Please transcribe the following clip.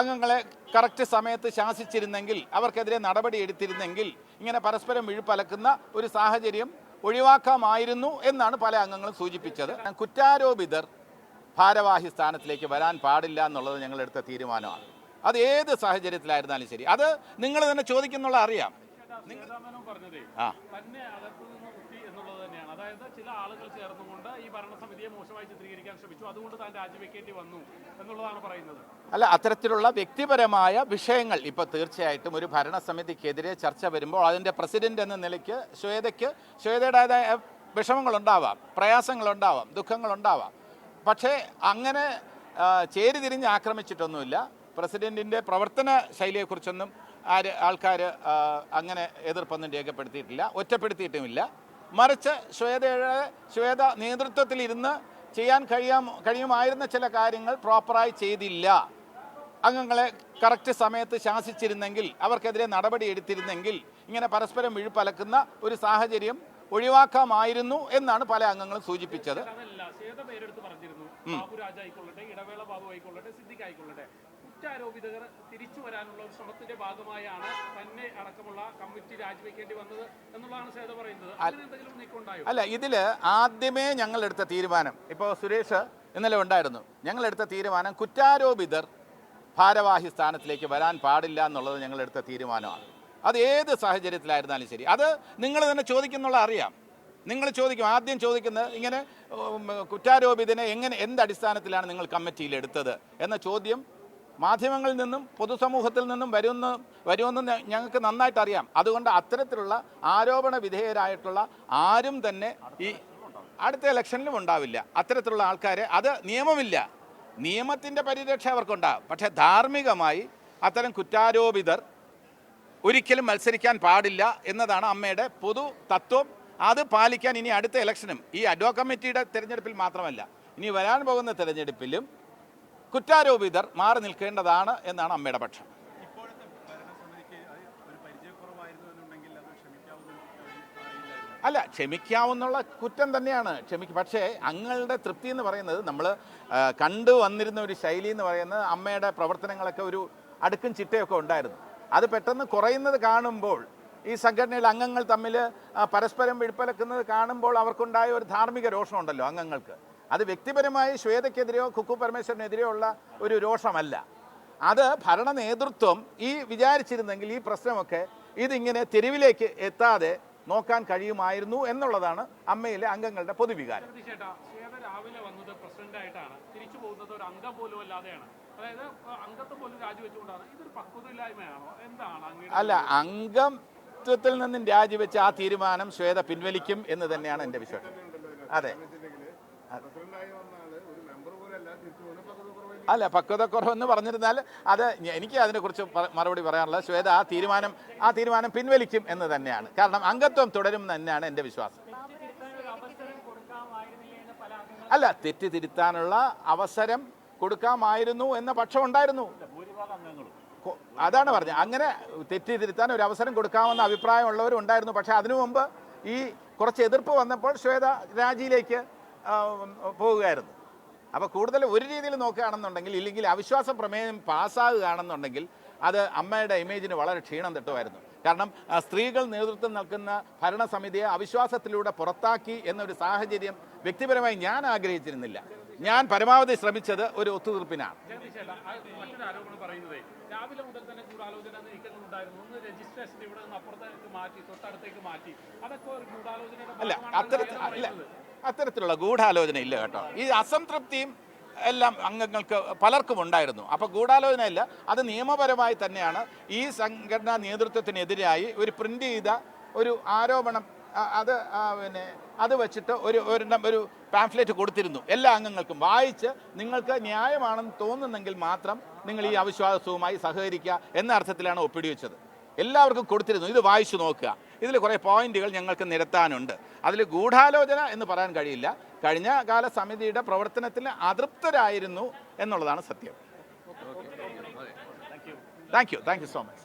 അംഗങ്ങളെ കറക്റ്റ് സമയത്ത് ശാസിച്ചിരുന്നെങ്കിൽ, അവർക്കെതിരെ നടപടി എടുത്തിരുന്നെങ്കിൽ ഇങ്ങനെ പരസ്പരം വിഴുപ്പലക്കുന്ന ഒരു സാഹചര്യം ഒഴിവാക്കാമായിരുന്നു എന്നാണ് പല അംഗങ്ങളും സൂചിപ്പിച്ചത്. കുറ്റാരോപിതർ ഭാരവാഹി സ്ഥാനത്തിലേക്ക് വരാൻ പാടില്ല എന്നുള്ളത് ഞങ്ങളെടുത്ത തീരുമാനമാണ്. അത് ഏത് സാഹചര്യത്തിലായിരുന്നാലും ശരി. അത് നിങ്ങൾ തന്നെ ചോദിക്കുന്നുള്ള അറിയാം. അതായത് ചില ആളുകൾ ചേർന്നുകൊണ്ട് ഈ ഭരണസമിതിയെ മോശമായി ചിത്രീകരിക്കാൻ ശ്രമിച്ചു, അതുകൊണ്ട് താൻ രാജിവെക്കേണ്ടി വന്നു എന്നുള്ളതാണ് പറയുന്നത്. അല്ല, അത്തരത്തിലുള്ള വ്യക്തിപരമായ വിഷയങ്ങൾ ഇപ്പോൾ തീർച്ചയായിട്ടും ഒരു ഭരണസമിതിക്കെതിരെ ചർച്ച വരുമ്പോൾ അതിൻ്റെ പ്രസിഡന്റ് എന്ന നിലയ്ക്ക് ശ്വേതയുടേതായ വിഷമങ്ങളുണ്ടാവാം, പ്രയാസങ്ങളുണ്ടാവാം, ദുഃഖങ്ങളുണ്ടാവാം. പക്ഷേ അങ്ങനെ ചേരിതിരിഞ്ഞ് ആക്രമിച്ചിട്ടൊന്നുമില്ല. പ്രസിഡന്റിൻ്റെ പ്രവർത്തന ശൈലിയെക്കുറിച്ചൊന്നും ആൾക്കാർ അങ്ങനെ എതിർപ്പൊന്നും രേഖപ്പെടുത്തിയിട്ടില്ല, ഒറ്റപ്പെടുത്തിയിട്ടുമില്ല. മറിച്ച് ശ്വേത നേതൃത്വത്തിലിരുന്ന് ചെയ്യാൻ കഴിയുമായിരുന്ന ചില കാര്യങ്ങൾ പ്രോപ്പറായി ചെയ്തില്ല. അംഗങ്ങളെ കറക്റ്റ് സമയത്ത് ശാസിച്ചിരുന്നെങ്കിൽ, അവർക്കെതിരെ നടപടി എടുത്തിരുന്നെങ്കിൽ ഇങ്ങനെ പരസ്പരം വിഴുപ്പലക്കുന്ന ഒരു സാഹചര്യം ഒഴിവാക്കാമായിരുന്നു എന്നാണ് പല അംഗങ്ങളും സൂചിപ്പിച്ചത്. കുറ്റാരോപിതർ തിരിച്ചു വരാനുള്ള ഒരു ശ്രമത്തിന്റെ ഭാഗമായാണ് തന്നെ അടക്കമുള്ള കമ്മിറ്റി രാജിവെക്കേണ്ടി വന്നത് എന്നുള്ളതാണ് ശ്വേത പറയുന്നത്. എന്തെങ്കിലും നീക്കമുണ്ടായോ? അല്ല, ഇതിൽ ആദ്യമേ ഞങ്ങളെടുത്ത തീരുമാനം, ഇപ്പോൾ സുരേഷ് ഇന്നലെ ഉണ്ടായിരുന്നു, ഞങ്ങളെടുത്ത തീരുമാനം കുറ്റാരോപിതർ ഭാരവാഹി സ്ഥാനത്തിലേക്ക് വരാൻ പാടില്ല എന്നുള്ളത് ഞങ്ങളെടുത്ത തീരുമാനമാണ്. അത് ഏത് സാഹചര്യത്തിലായിരുന്നാലും ശരി. അത് നിങ്ങൾ തന്നെ ചോദിക്കുന്നുള്ള അറിയാം. നിങ്ങൾ ചോദിക്കും, ആദ്യം ചോദിക്കുന്നത് ഇങ്ങനെ കുറ്റാരോപിതനെ എന്തടിസ്ഥാനത്തിലാണ് നിങ്ങൾ കമ്മിറ്റിയിൽ എടുത്തത് എന്ന ചോദ്യം മാധ്യമങ്ങളിൽ നിന്നും പൊതുസമൂഹത്തിൽ നിന്നും വരുമെന്ന് ഞങ്ങൾക്ക് നന്നായിട്ട് അറിയാം. അതുകൊണ്ട് അത്തരത്തിലുള്ള ആരോപണ വിധേയരായിട്ടുള്ള ആരും തന്നെ ഈ അടുത്ത ഇലക്ഷനിലും ഉണ്ടാവില്ല. അത്തരത്തിലുള്ള ആൾക്കാരെ, അത് നിയമമില്ല, നിയമത്തിൻ്റെ പരിരക്ഷ അവർക്കുണ്ടാകും. പക്ഷേ ധാർമ്മികമായി അത്തരം കുറ്റാരോപിതർ ഒരിക്കലും മത്സരിക്കാൻ പാടില്ല എന്നതാണ് അമ്മയുടെ പൊതു തത്വം. അത് പാലിക്കാൻ ഇനി അടുത്ത ഇലക്ഷനും ഈ അഡ്വോ കമ്മിറ്റിയുടെ തിരഞ്ഞെടുപ്പിൽ മാത്രമല്ല, ഇനി വരാൻ പോകുന്ന തിരഞ്ഞെടുപ്പിലും കുറ്റാരോപിതർ മാറി നിൽക്കേണ്ടതാണ് എന്നാണ് അമ്മയുടെ പക്ഷം. അല്ല, ക്ഷമിക്കാവുന്നുള്ള കുറ്റം തന്നെയാണ്. പക്ഷേ അങ്ങളുടെ തൃപ്തി എന്ന് പറയുന്നത്, നമ്മൾ കണ്ടു വന്നിരുന്ന ഒരു ശൈലി എന്ന് പറയുന്നത്, അമ്മയുടെ പ്രവർത്തനങ്ങളൊക്കെ ഒരു അടുക്കും ചിട്ടയൊക്കെ ഉണ്ടായിരുന്നു. അത് പെട്ടെന്ന് കുറയുന്നത് കാണുമ്പോൾ, ഈ സംഘടനയിലെ അംഗങ്ങൾ തമ്മിൽ പരസ്പരം വിഴുപ്പലക്കുന്നത് കാണുമ്പോൾ അവർക്കുണ്ടായ ഒരു ധാർമ്മിക രോഷമുണ്ടല്ലോ അംഗങ്ങൾക്ക്. അത് വ്യക്തിപരമായി ശ്വേതയ്ക്കെതിരെയോ കുക്കു പരമേശ്വരനെതിരെയോ ഉള്ള ഒരു രോഷമല്ല. അത് ഭരണ നേതൃത്വം വിചാരിച്ചിരുന്നെങ്കിൽ ഈ പ്രശ്നമൊക്കെ ഇതിങ്ങനെ തെരുവിലേക്ക് എത്താതെ നോക്കാൻ കഴിയുമായിരുന്നു എന്നുള്ളതാണ് അമ്മയിലെ അംഗങ്ങളുടെ പൊതുവികാരം. രാവിലെ വന്നത് പ്രസിഡന്റായിട്ടാണ്, തിരിച്ചു പോകുന്നത് ഒരു അംഗം പോലും അല്ലാതെയാണ്. അതായത് അംഗത്വം പോലും രാജിവെച്ചുകൊണ്ടാണ്. ഇതൊരു പക്വതയില്ലായ്മയാണോ എന്താണ്? അല്ല, അംഗത്വത്തിൽ നിന്നും രാജിവെച്ച് ആ തീരുമാനം ശ്വേത പിൻവലിക്കും എന്ന് തന്നെയാണ് എൻ്റെ വിശ്വാസം. അതെ, അല്ല, പക്വതക്കുറവെന്ന് പറഞ്ഞിരുന്നാൽ അത് എനിക്ക് അതിനെക്കുറിച്ച് മറുപടി പറയാനുള്ളത്, ശ്വേത ആ തീരുമാനം പിൻവലിക്കും എന്ന് തന്നെയാണ്. കാരണം അംഗത്വം തുടരും തന്നെയാണ് എൻ്റെ വിശ്വാസം. അല്ല, തെറ്റ് തിരുത്താനുള്ള അവസരം കൊടുക്കാമായിരുന്നു എന്ന പക്ഷം ഉണ്ടായിരുന്നു. അതാണ് പറഞ്ഞത്. അങ്ങനെ തെറ്റ് തിരുത്താൻ ഒരു അവസരം കൊടുക്കാമെന്ന അഭിപ്രായമുള്ളവരും ഉണ്ടായിരുന്നു. പക്ഷേ അതിനു മുമ്പ് ഈ കുറച്ച് എതിർപ്പ് വന്നപ്പോൾ ശ്വേത രാജിയിലേക്ക് പോവുകയായിരുന്നു. അപ്പോൾ കൂടുതൽ ഒരു രീതിയിൽ നോക്കുകയാണെന്നുണ്ടെങ്കിൽ, ഇല്ലെങ്കിൽ അവിശ്വാസ പ്രമേയം പാസ്സാകുകയാണെന്നുണ്ടെങ്കിൽ അത് അമ്മയുടെ ഇമേജിന് വളരെ ക്ഷീണം തട്ടുമായിരുന്നു. കാരണം സ്ത്രീകൾ നേതൃത്വം നൽകുന്ന ഭരണസമിതിയെ അവിശ്വാസത്തിലൂടെ പുറത്താക്കി എന്നൊരു സാഹചര്യം വ്യക്തിപരമായി ഞാൻ ആഗ്രഹിച്ചിരുന്നില്ല. ഞാൻ പരമാവധി ശ്രമിച്ചത് ഒരു ഒത്തുതീർപ്പിനാണ്. രാവിലെ മുതൽ തന്നെ ഗൂഢാലോചന നീക്കങ്ങളുണ്ടായിരുന്നു. ഒന്ന് രജിസ്ട്രേഷൻ ഇവിടെ നിന്ന് അപ്പുറത്തേക്ക് മാറ്റി, തൊട്ടടുത്തേക്ക് മാറ്റി. അതൊക്കെ ഒരു ഗൂഢാലോചന. അത്തരത്തിലുള്ള ഗൂഢാലോചന ഇല്ല കേട്ടോ. ഈ അസംതൃപ്തിയും എല്ലാം അംഗങ്ങൾക്ക് പലർക്കും ഉണ്ടായിരുന്നു. അപ്പോൾ ഗൂഢാലോചന ഇല്ല. അത് നിയമപരമായി തന്നെയാണ്. ഈ സംഘടനാ നേതൃത്വത്തിനെതിരായി ഒരു പ്രിന്റ് ചെയ്ത ഒരു ആരോപണം, അത് വെച്ചിട്ട് ഒരു പാംഫ്ലെറ്റ് കൊടുത്തിരുന്നു എല്ലാ അംഗങ്ങൾക്കും. വായിച്ച് നിങ്ങൾക്ക് ന്യായമാണെന്ന് തോന്നുന്നെങ്കിൽ മാത്രം നിങ്ങൾ ഈ അവിശ്വാസവുമായി സഹകരിക്കുക എന്ന അർത്ഥത്തിലാണ് ഒപ്പിടി വെച്ചത്. എല്ലാവർക്കും കൊടുത്തിരുന്നു. ഇത് വായിച്ചു നോക്കുക. ഇതിൽ കുറേ പോയിന്റുകൾ ഞങ്ങൾക്ക് നിരത്താനുണ്ട്. അതിൽ ഗൂഢാലോചന എന്ന് പറയാൻ കഴിയില്ല. കഴിഞ്ഞ കാല സമിതിയുടെ പ്രവർത്തനത്തിൽ അതൃപ്തരായിരുന്നു എന്നുള്ളതാണ് സത്യം. Thank you so much.